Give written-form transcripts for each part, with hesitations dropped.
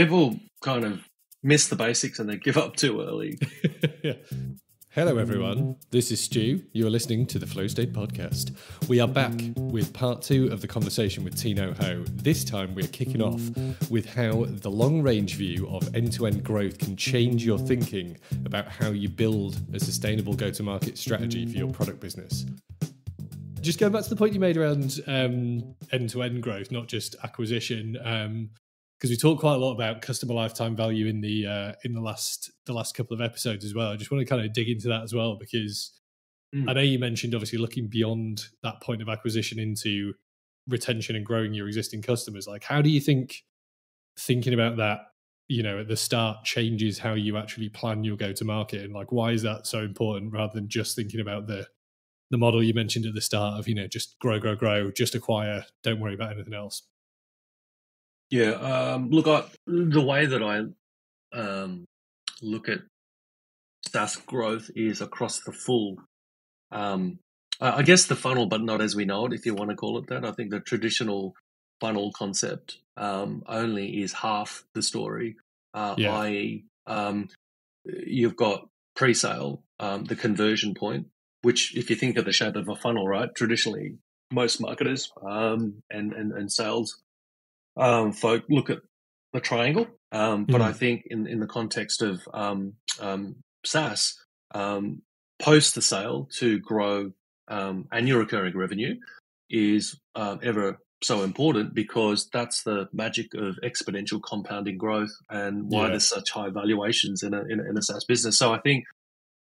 people kind of miss the basics and they give up too early. Yeah. Hello, everyone. This is Stu. You are listening to the Flow State Podcast. We are back with part 2 of the conversation with Tino Ho. This time, we're kicking off with how the long-range view of end-to-end growth can change your thinking about how you build a sustainable go-to-market strategy for your product business. Just going back to the point you made around end-to-end growth, not just acquisition, because we talked quite a lot about customer lifetime value in the last couple of episodes as well. I just want to kind of dig into that as well, because I know you mentioned obviously looking beyond that point of acquisition into retention and growing your existing customers. Like, how do you think thinking about that, at the start changes how you actually plan your go-to-market, and like, why is that so important rather than just thinking about the model you mentioned at the start of, just grow, just acquire, don't worry about anything else? Yeah, look, the way that I look at SaaS growth is across the full, I guess the funnel, but not as we know it, if you want to call it that. I think the traditional funnel concept only is half the story, i.e. You've got pre-sale, the conversion point, which if you think of the shape of a funnel, right, traditionally most marketers and sales folk look at the triangle, but I think in the context of SaaS, post the sale to grow annual recurring revenue is ever so important, because that's the magic of exponential compounding growth and why there's such high valuations in a SaaS business. So I think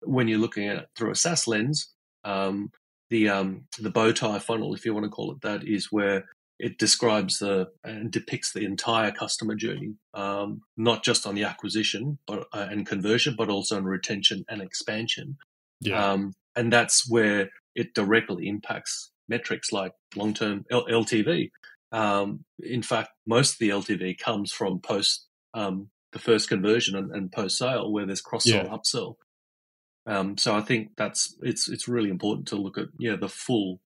when you're looking at it through a SaaS lens, the bow tie funnel, if you want to call it that, is where it describes and depicts the entire customer journey, not just on the acquisition and conversion, but also on retention and expansion. Yeah. And that's where it directly impacts metrics like long-term LTV. In fact, most of the LTV comes from post the first conversion and post-sale, where there's cross-sell, upsell. So I think it's really important to look at the full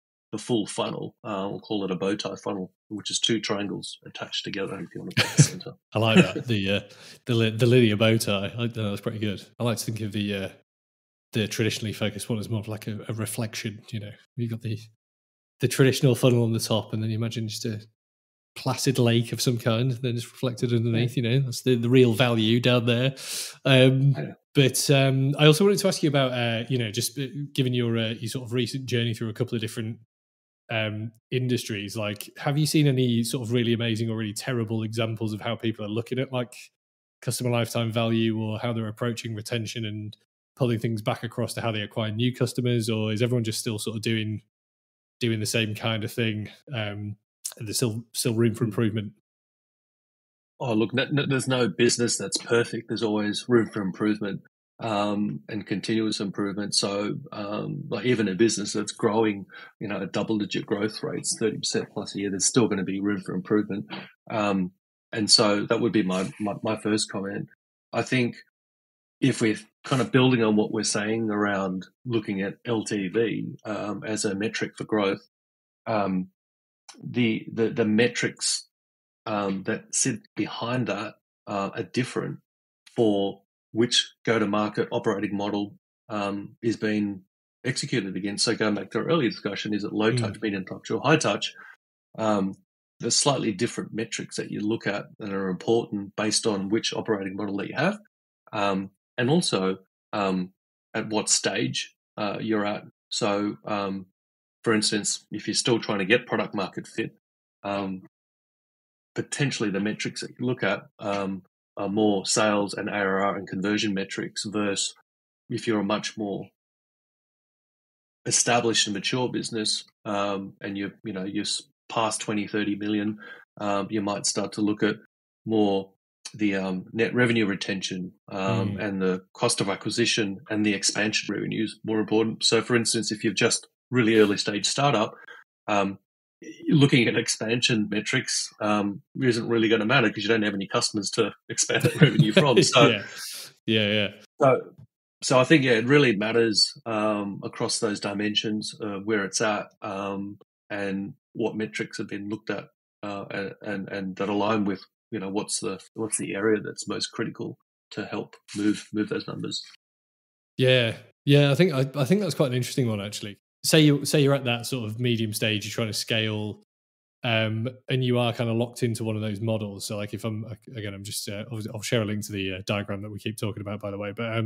funnel. We'll call it a bow tie funnel, which is two triangles attached together, if you want to put the center. I like that, the linear bow tie. That's pretty good. I like to think of the traditionally focused one as more of like a reflection. You've got the traditional funnel on the top, and then you imagine just a placid lake of some kind, and then it's reflected underneath. That's the real value down there. But I also wanted to ask you about just given your sort of recent journey through a couple of different industries, like, have you seen any sort of really amazing or really terrible examples of how people are looking at like customer lifetime value, or how they're approaching retention and pulling things back across to how they acquire new customers? Or is everyone just still sort of doing the same kind of thing, and there's still room for improvement? Oh, look, there's no business that's perfect. There's always room for improvement and continuous improvement. So like even a business that's growing, at double-digit growth rates, 30% plus a year, there's still going to be room for improvement. And so that would be my first comment. I think if we're kind of building on what we're saying around looking at LTV as a metric for growth, the metrics that sit behind that are different for which go-to-market operating model is being executed against. So going back to our earlier discussion, is it low touch, medium touch, or high touch? There's slightly different metrics that you look at that are important based on which operating model that you have, and also at what stage you're at. So, for instance, if you're still trying to get product market fit, potentially the metrics that you look at are more sales and ARR and conversion metrics, versus if you're a much more established and mature business, and you're past 20, 30 million, you might start to look at more the net revenue retention and the cost of acquisition and the expansion revenues more important. So, for instance, if you've just really early stage startup, looking at expansion metrics isn't really going to matter, because you don't have any customers to expand that revenue from. So, So I think it really matters across those dimensions where it's at and what metrics have been looked at and that align with what's the area that's most critical to help move those numbers. Yeah, I think that's quite an interesting one actually. Say you're at that sort of medium stage, you're trying to scale, and you are kind of locked into one of those models. So like if I'm just I'll share a link to the diagram that we keep talking about, by the way. But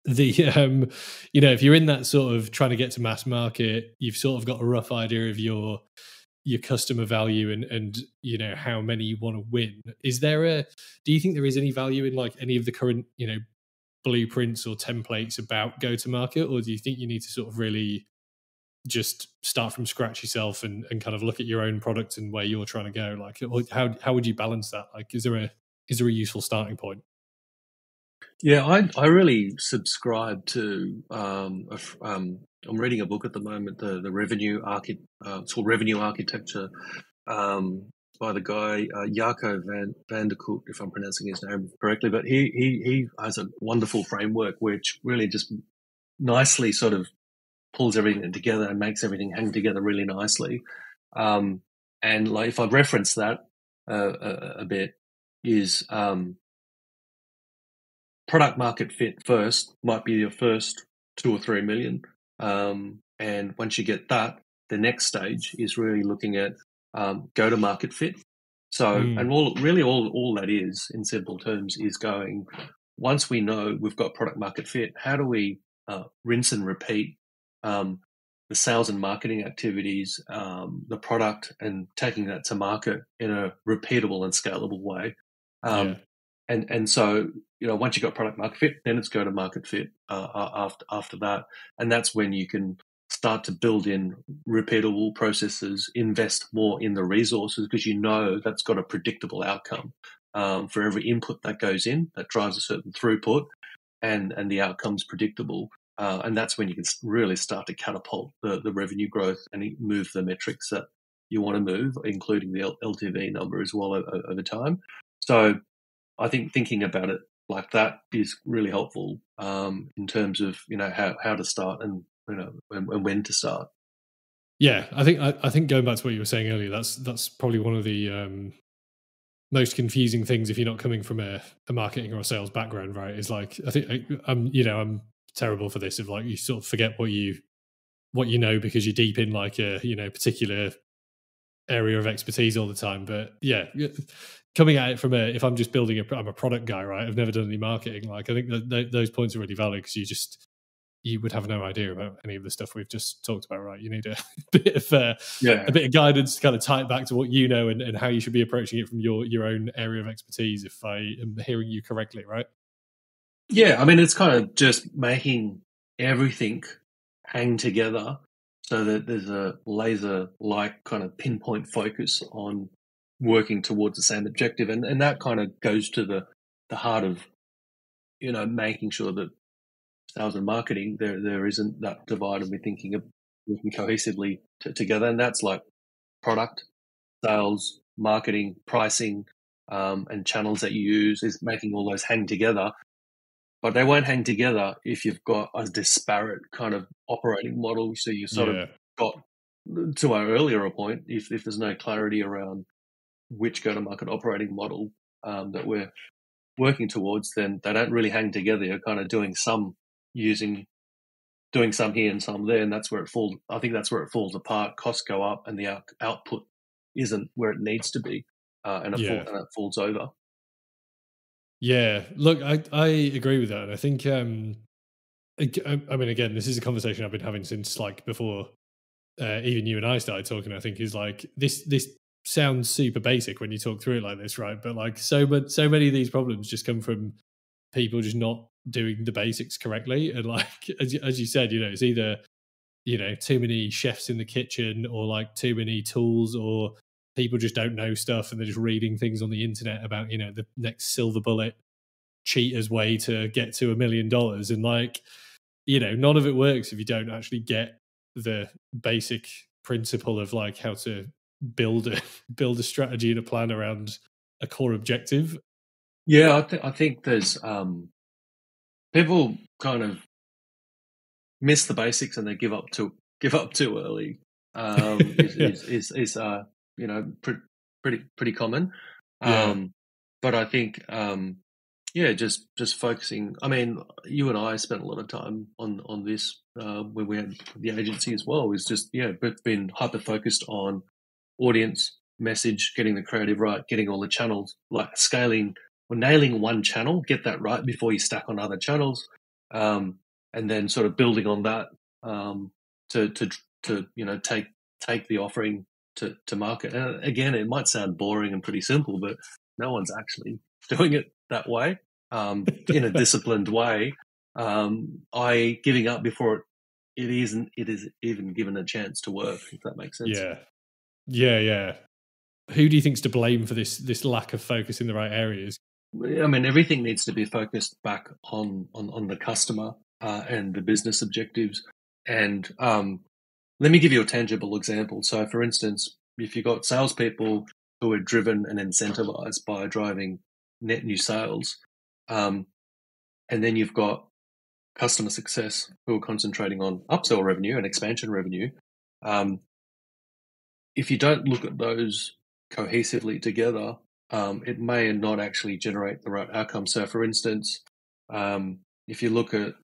if you're in that sort of trying to get to mass market, you've sort of got a rough idea of your customer value and how many you want to win. Do you think there is any value in like any of the current blueprints or templates about go to market, or do you think you need to sort of really just start from scratch yourself and kind of look at your own product and where you're trying to go? Like how would you balance that? Like is there a useful starting point? Yeah, I really subscribe to. I'm reading a book at the moment, the revenue it's called Revenue Architecture, by the guy Jaco van der Koek, if I'm pronouncing his name correctly. But he has a wonderful framework which really just nicely sort of pulls everything together and makes everything hang together really nicely. And like if I reference that a bit, is product market fit first might be your first 2 or 3 million. And once you get that, the next stage is really looking at go to market fit. So, and all that is, in simple terms, is going, once we know we've got product market fit, how do we rinse and repeat the sales and marketing activities, the product, and taking that to market in a repeatable and scalable way. And so, once you've got product market fit, then it's go to market fit after that. And that's when you can start to build in repeatable processes, invest more in the resources, because that's got a predictable outcome. For every input that goes in, that drives a certain throughput, and the outcome's predictable. And that's when you can really start to catapult the revenue growth and move the metrics that you want to move, including the LTV number as well over time. So I think thinking about it like that is really helpful in terms of how to start and and when to start. Yeah, I think going back to what you were saying earlier, that's probably one of the most confusing things if you're not coming from a marketing or a sales background, right? Is like I think I'm terrible for this. Of like you sort of forget what you know because you're deep in like a particular area of expertise all the time. But yeah, coming at it from if I'm just building I'm a product guy, right? I've never done any marketing. Like I think that those points are really valid because you would have no idea about any of the stuff we've just talked about, right? You need a bit of guidance to kind of tie it back to what you know and how you should be approaching it from your own area of expertise, if I am hearing you correctly, right? Yeah, I mean, it's kind of just making everything hang together so that there's a laser-like kind of pinpoint focus on working towards the same objective. And that kind of goes to the heart of, making sure that sales and marketing, there isn't that divide, and we're thinking of working cohesively together. And that's like product, sales, marketing, pricing, and channels that you use, is making all those hang together. But they won't hang together if you've got a disparate kind of operating model. So you sort of got, to our earlier point, if there's no clarity around which go-to-market operating model that we're working towards, then they don't really hang together. You're kind of doing some here and some there, and that's where it falls. I think that's where it falls apart. Costs go up, and the output isn't where it needs to be, and it falls over. Yeah, look, I agree with that, and I think I mean, again, this is a conversation I've been having since like before even you and I started talking. I think is like this sounds super basic when you talk through it like this, right? But like so many of these problems just come from people just not doing the basics correctly, and like as you said, it's either too many chefs in the kitchen, or like too many tools, or people just don't know stuff and they're just reading things on the internet about the next silver bullet cheater's way to get to $1 million, and like none of it works if you don't actually get the basic principle of like how to build a strategy and a plan around a core objective. Yeah, I think there's people kind of miss the basics and they give up too early. Is pretty common. Yeah. But I think, yeah, just focusing. I mean, you and I spent a lot of time on this when we had the agency as well. Is just we've been hyper focused on audience, message, getting the creative right, getting all the channels, like scaling or nailing one channel, get that right before you stack on other channels, and then sort of building on that to take the offering to market. And again, it might sound boring and pretty simple, but no one's actually doing it that way in a disciplined way. I giving up before it is even given a chance to work, if that makes sense. Yeah. Yeah. Who do you think's to blame for this lack of focus in the right areas? I mean, everything needs to be focused back on the customer and the business objectives. And let me give you a tangible example. So, for instance, if you've got salespeople who are driven and incentivized by driving net new sales, and then you've got customer success who are concentrating on upsell revenue and expansion revenue, if you don't look at those cohesively together, it may not actually generate the right outcome. So, for instance, if you look at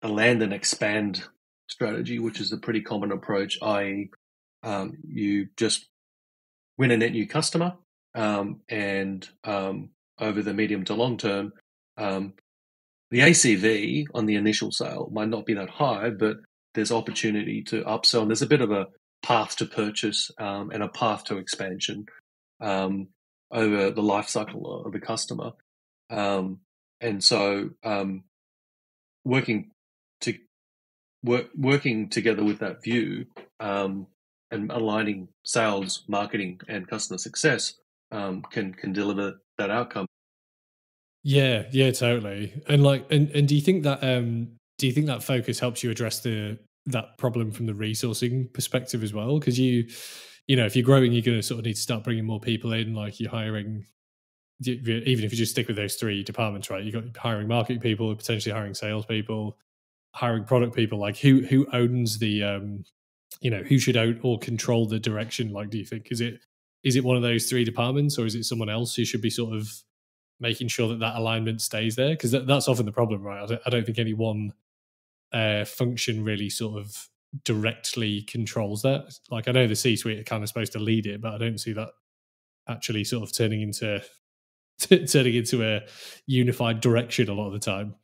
a land and expand strategy, which is a pretty common approach, i.e., you just win a net new customer, and over the medium to long term, the ACV on the initial sale might not be that high, but there's opportunity to upsell, and there's a bit of a path to purchase and a path to expansion over the life cycle of the customer. And so working together with that view and aligning sales, marketing, and customer success can deliver that outcome. Yeah, totally. And and do you think that focus helps you address that problem from the resourcing perspective as well? Because if you're growing, you're going to sort of need to start bringing more people in. Like you're hiring, even if you just stick with those three departments, right? You've got hiring marketing people, potentially hiring sales people, hiring product people. Like who owns the who should own or control the direction? Like, do you think is it one of those three departments, or is it someone else who should be sort of making sure that alignment stays there? Because that's often the problem, right? I don't think any one function really sort of directly controls that. Like I know the C-suite are kind of supposed to lead it, but I don't see that actually sort of turning into a unified direction a lot of the time.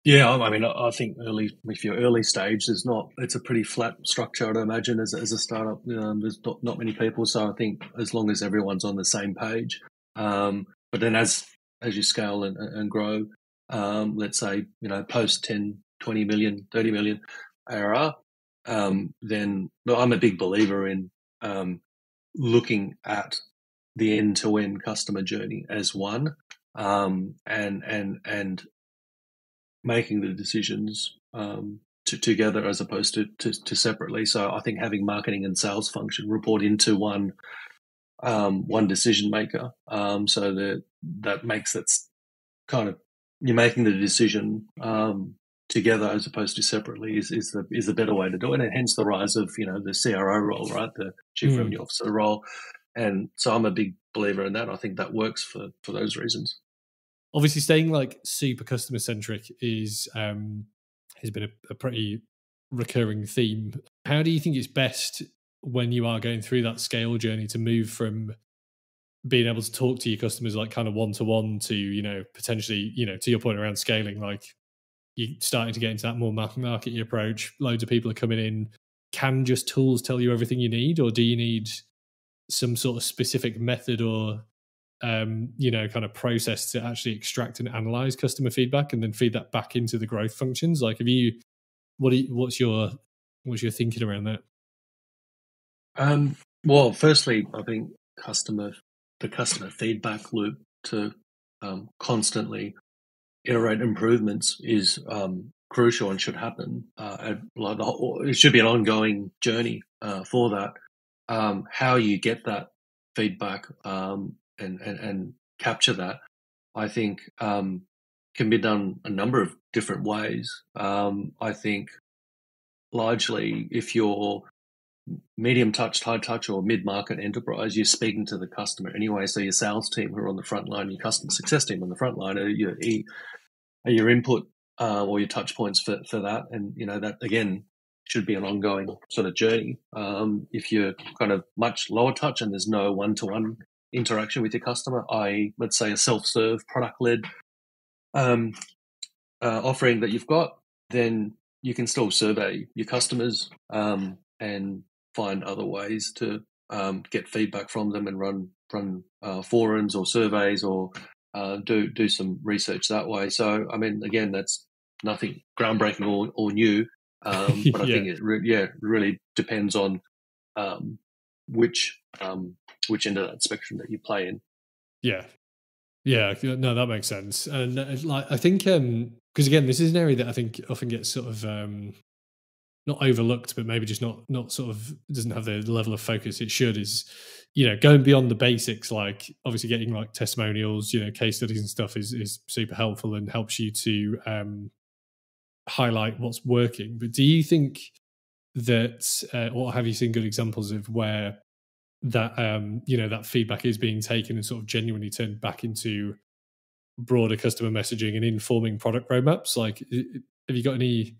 Yeah, I mean, I think if you're early stage, it's a pretty flat structure, I'd imagine, as a startup. There's not many people, so I think as long as everyone's on the same page. But then as you scale and grow, let's say, post 10, 20 million, 30 million ARR, then I'm a big believer in looking at the end-to-end customer journey as one, and making the decisions together as opposed to separately. So I think having marketing and sales function report into one decision maker, so that makes it kind of, you're making the decision together as opposed to separately is the better way to do it, and hence the rise of the CRO role, right, the Chief Revenue Officer role. And so I'm a big believer in that. I think that works for those reasons. Obviously, staying like super customer centric has been a pretty recurring theme. How do you think it's best when you are going through that scale journey to move from being able to talk to your customers like kind of one-to-one to, potentially, to your point around scaling, like you're starting to get into that more marketing approach, loads of people are coming in. Can just tools tell you everything you need, or do you need some sort of specific method or kind of process to actually extract and analyze customer feedback and then feed that back into the growth functions? Like, what's your thinking around that? Well, firstly, I think the customer feedback loop to constantly iterate improvements is crucial and should happen. It should be an ongoing journey for that. How you get that feedback and capture that, I think, can be done a number of different ways. I think largely if you're medium touch, high touch, or mid-market enterprise, you're speaking to the customer anyway. So your sales team who are on the front line, your customer success team on the front line are your input or your touch points for that. And, that, again, should be an ongoing sort of journey. If you're kind of much lower touch and there's no one-to-one interaction with your customer, i.e., let's say a self-serve, product-led offering that you've got, then you can still survey your customers and find other ways to get feedback from them and run forums or surveys or do some research that way. So, I mean, again, that's nothing groundbreaking or new, but I think it really depends on which end of that spectrum that you play in. Yeah, no, that makes sense. And I think because again, this is an area that I think often gets sort of not overlooked, but maybe just not sort of doesn't have the level of focus it should. Is going beyond the basics, like obviously getting like testimonials, case studies and stuff is super helpful and helps you to highlight what's working. But do you think that, or have you seen good examples of where that that feedback is being taken and sort of genuinely turned back into broader customer messaging and informing product roadmaps? Like, have you got any?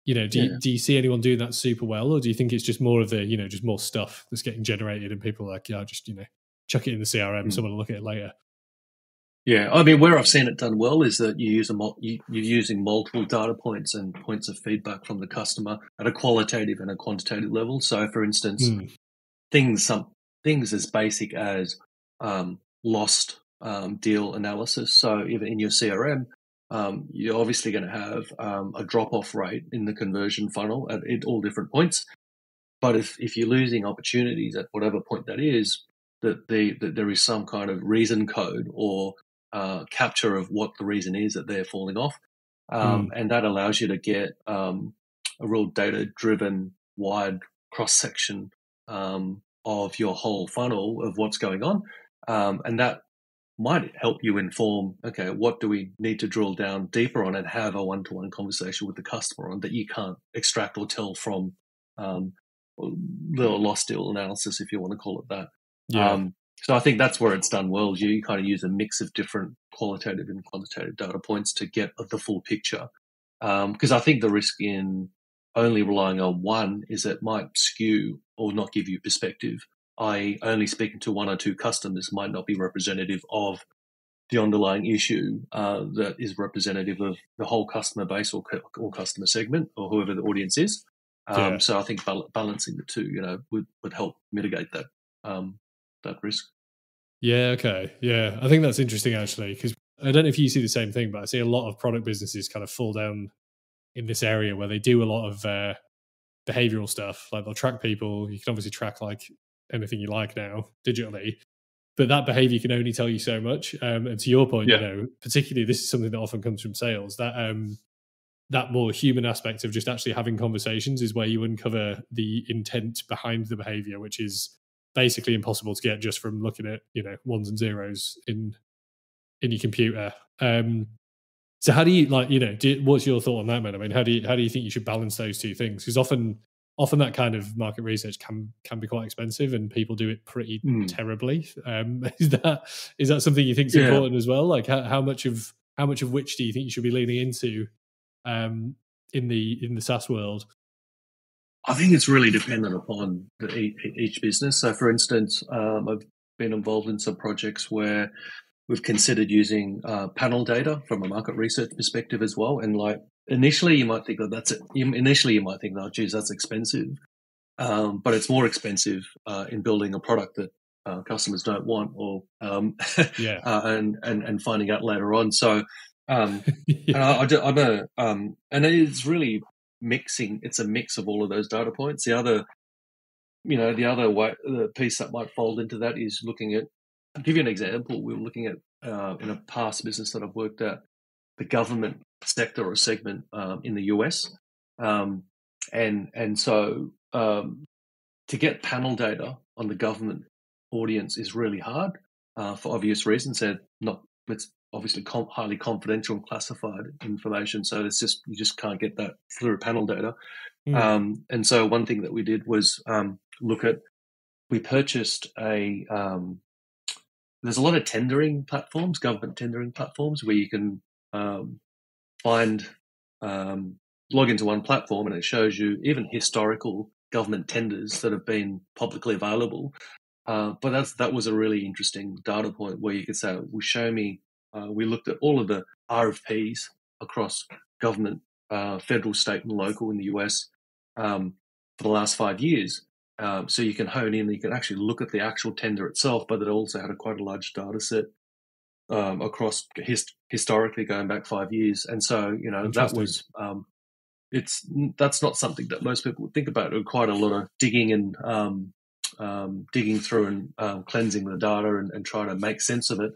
Do you see anyone doing that super well, or do you think it's just more of the just more stuff that's getting generated and people are like, yeah, just chuck it in the CRM, someone will look at it later? Yeah, I mean, where I've seen it done well is that you're using multiple data points and points of feedback from the customer at a qualitative and a quantitative level. So, for instance, things as basic as lost deal analysis. So, even in your CRM, you're obviously going to have a drop-off rate in the conversion funnel at all different points. But if you're losing opportunities at whatever point that is, that there is some kind of reason code or capture of what the reason is that they're falling off. And that allows you to get a real data-driven, wide cross-section of your whole funnel of what's going on. And that might help you inform, okay, what do we need to drill down deeper on and have a one-to-one conversation with the customer on that you can't extract or tell from the lost deal analysis, if you want to call it that. Yeah. So I think that's where it's done well. You kind of use a mix of different qualitative and quantitative data points to get the full picture. Because I think the risk in only relying on one is it might skew or not give you perspective. Only speaking to one or two customers might not be representative of the underlying issue that is representative of the whole customer base or customer segment or whoever the audience is. So I think balancing the two, would help mitigate that risk. Yeah. Okay. Yeah. I think that's interesting actually, because I don't know if you see the same thing, but I see a lot of product businesses kind of fall down in this area where they do a lot of behavioral stuff. Like they'll track people. You can obviously track like anything you like now digitally, but that behavior can only tell you so much. And to your point, particularly this is something that often comes from sales, that that more human aspect of just actually having conversations is where you uncover the intent behind the behavior, which is basically impossible to get just from looking at ones and zeros in your computer. So how do you what's your thought on that, man? I mean, how do you think you should balance those two things? Because often that kind of market research can be quite expensive, and people do it pretty terribly. Is that something you think is important as well? Like how much of which do you think you should be leaning into in the SaaS world? I think it's really dependent upon each business. So, for instance, I've been involved in some projects where we've considered using panel data from a market research perspective as well. And like initially, you might think that's it. Initially, you might think, "Oh, geez, that's expensive," but it's more expensive in building a product that customers don't want, or and finding out later on. So, and it's really mixing. It's a mix of all of those data points. The other piece that might fold into that is looking at. I'll give you an example. We were looking at in a past business that I've worked at, the government sector or segment in the US, and so to get panel data on the government audience is really hard for obvious reasons. It's obviously highly confidential and classified information. So it's just you just can't get that through panel data. And so one thing that we did was we purchased there's a lot of tendering platforms, government tendering platforms, where you can find log into one platform and it shows you even historical government tenders that have been publicly available. But that was a really interesting data point where you could say, well, show me. We looked at all of the RFPs across government, federal, state, and local in the US for the last 5 years. So you can hone in, you can actually look at the actual tender itself, but it also had quite a large data set across historically going back 5 years. And so, that was that's not something that most people would think about. It was quite a lot of digging and digging through and cleansing the data and trying to make sense of it.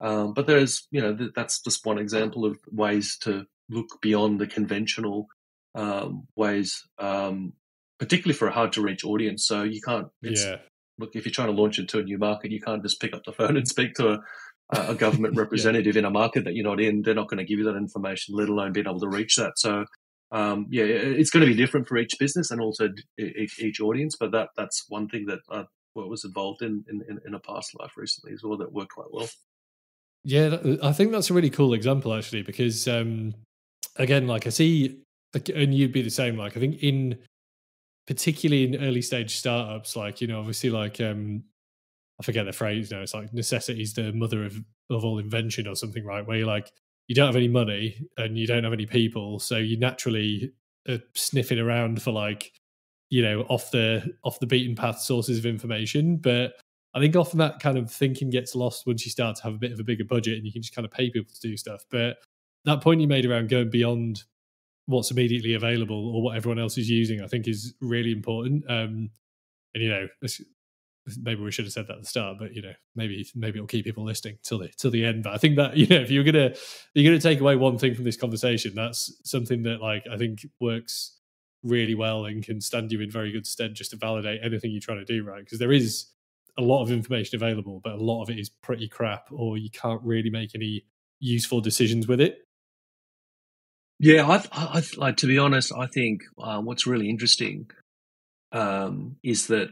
But there's, that's just one example of ways to look beyond the conventional ways, particularly for a hard to reach audience. So you can't, look, if you're trying to launch into a new market, you can't just pick up the phone and speak to a government representative in a market that you're not in. They're not going to give you that information, let alone being able to reach that. So, it's going to be different for each business and also each audience. But that's one thing that I was involved in a past life recently as well that worked quite well. Yeah, I think that's a really cool example actually, because again, like I see, and you'd be the same. Like I think particularly in early stage startups, like obviously, like I forget the phrase now. It's like necessity is the mother of all invention or something, right? Where you're like, you don't have any money and you don't have any people, so you naturally are sniffing around for like, off the beaten path sources of information. But I think often that kind of thinking gets lost once you start to have a bit of a bigger budget and you can just kind of pay people to do stuff. But that point you made around going beyond what's immediately available or what everyone else is using, I think is really important. And maybe we should have said that at the start, but maybe it'll keep people listening till the end. But I think that if you're gonna take away one thing from this conversation, that's something that like I think works really well and can stand you in very good stead just to validate anything you're trying to do, right? Because there is a lot of information available, but a lot of it is pretty crap, or you can't really make any useful decisions with it. Yeah, I like, to be honest, I think what's really interesting is that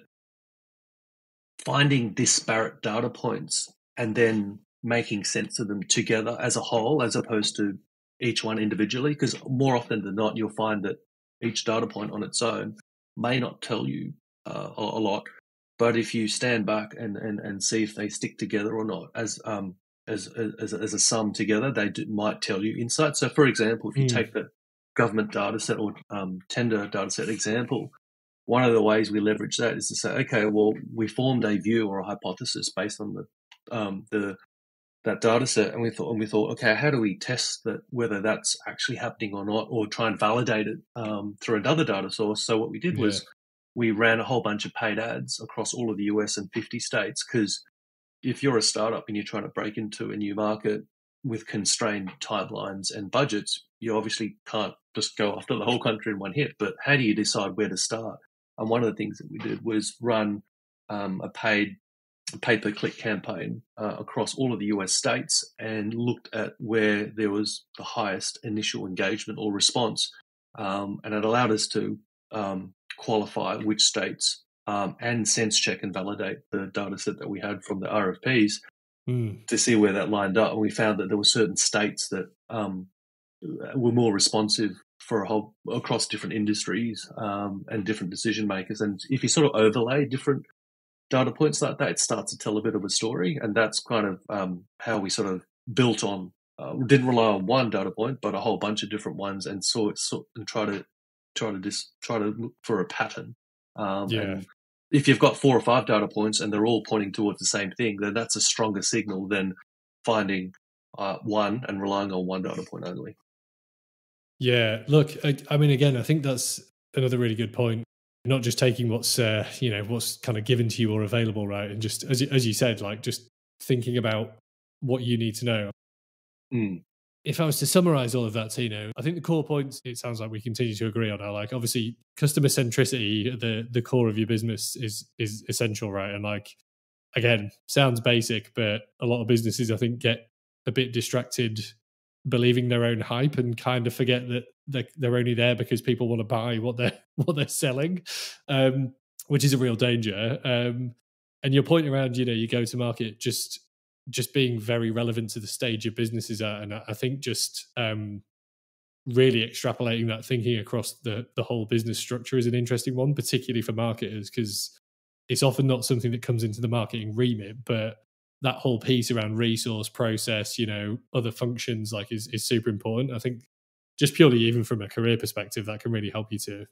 finding disparate data points and then making sense of them together as a whole, as opposed to each one individually, because more often than not, you'll find that each data point on its own may not tell you a lot. But if you stand back and see if they stick together or not as a sum together, might tell you insights. So, for example, if you take the government data set or tender data set example, one of the ways we leverage that is to say, okay, well, we formed a view or a hypothesis based on that data set, and we thought, okay, how do we test that whether that's actually happening or not, or try and validate it through another data source? So what we did was we ran a whole bunch of paid ads across all of the US and 50 states, because if you're a startup and you're trying to break into a new market with constrained timelines and budgets, you obviously can't just go after the whole country in one hit. But how do you decide where to start? And one of the things that we did was run a paid pay-per-click campaign across all of the US states and looked at where there was the highest initial engagement or response. And it allowed us to qualify which states and sense check and validate the data set that we had from the RFPs to see where that lined up. And we found that there were certain states that were more responsive for across different industries and different decision makers. And if you sort of overlay different data points like that, it starts to tell a bit of a story. And that's kind of how we sort of built on. We didn't rely on one data point, but a whole bunch of different ones, and and try to look for a pattern. And if you've got 4 or 5 data points and they're all pointing towards the same thing, then that's a stronger signal than finding one and relying on one data point only. Yeah, look, I mean, again, I think that's another really good point. Not just taking what's what's kind of given to you or available, right, and just as you said, like just thinking about what you need to know. If I was to summarize all of that, Tino, I think the core points, it sounds like we continue to agree on, are like, obviously customer centricity at the core of your business is essential, right? And like, again, sounds basic, but a lot of businesses I think get a bit distracted, believing their own hype, and kind of forget that they're only there because people want to buy what they're selling, which is a real danger. And your point around, you go to market just being very relevant to the stage your business is at, and I think just really extrapolating that thinking across the whole business structure is an interesting one, particularly for marketers, because it's often not something that comes into the marketing remit, but that whole piece around resource, process, other functions is super important. I think just purely even from a career perspective, that can really help you to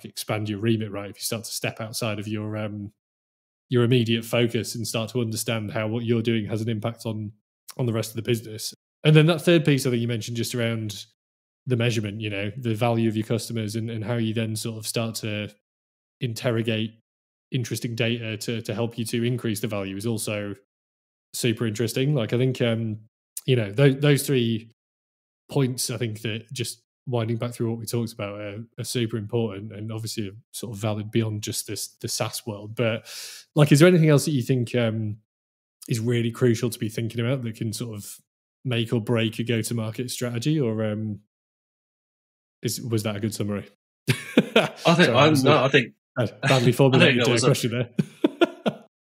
expand your remit, right? If you start to step outside of your immediate focus and start to understand how what you're doing has an impact on the rest of the business. And then that third piece I think you mentioned just around the measurement, the value of your customers, and how you then sort of start to interrogate interesting data to help you to increase the value is also super interesting. I think, those 3 points, I think that just winding back through what we talked about are super important, and obviously sort of valid beyond just the SaaS world. But is there anything else that you think is really crucial to be thinking about that can sort of make or break a go-to-market strategy, or was that a good summary? I think badly formulated question there.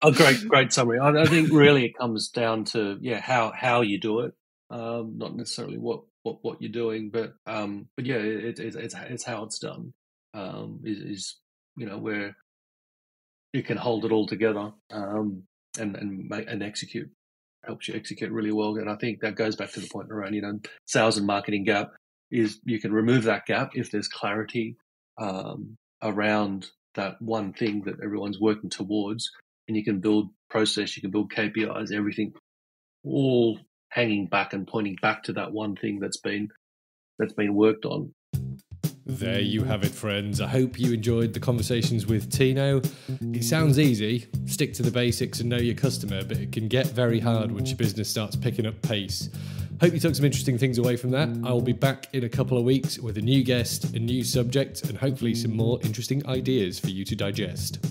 A great summary. I think really it comes down to how you do it, not necessarily what you're doing, but yeah, it's how it's done. Is where you can hold it all together and execute, helps you execute really well. And I think that goes back to the point around sales and marketing gap. Is you can remove that gap if there's clarity around that one thing that everyone's working towards, and you can build process, you can build KPIs, everything all hanging back and pointing back to that one thing that's been worked on. There you have it, friends. I hope you enjoyed the conversations with Tino. It sounds easy, stick to the basics and know your customer, but it can get very hard once your business starts picking up pace. Hope you took some interesting things away from that. I'll be back in a couple of weeks with a new guest, a new subject, and hopefully some more interesting ideas for you to digest.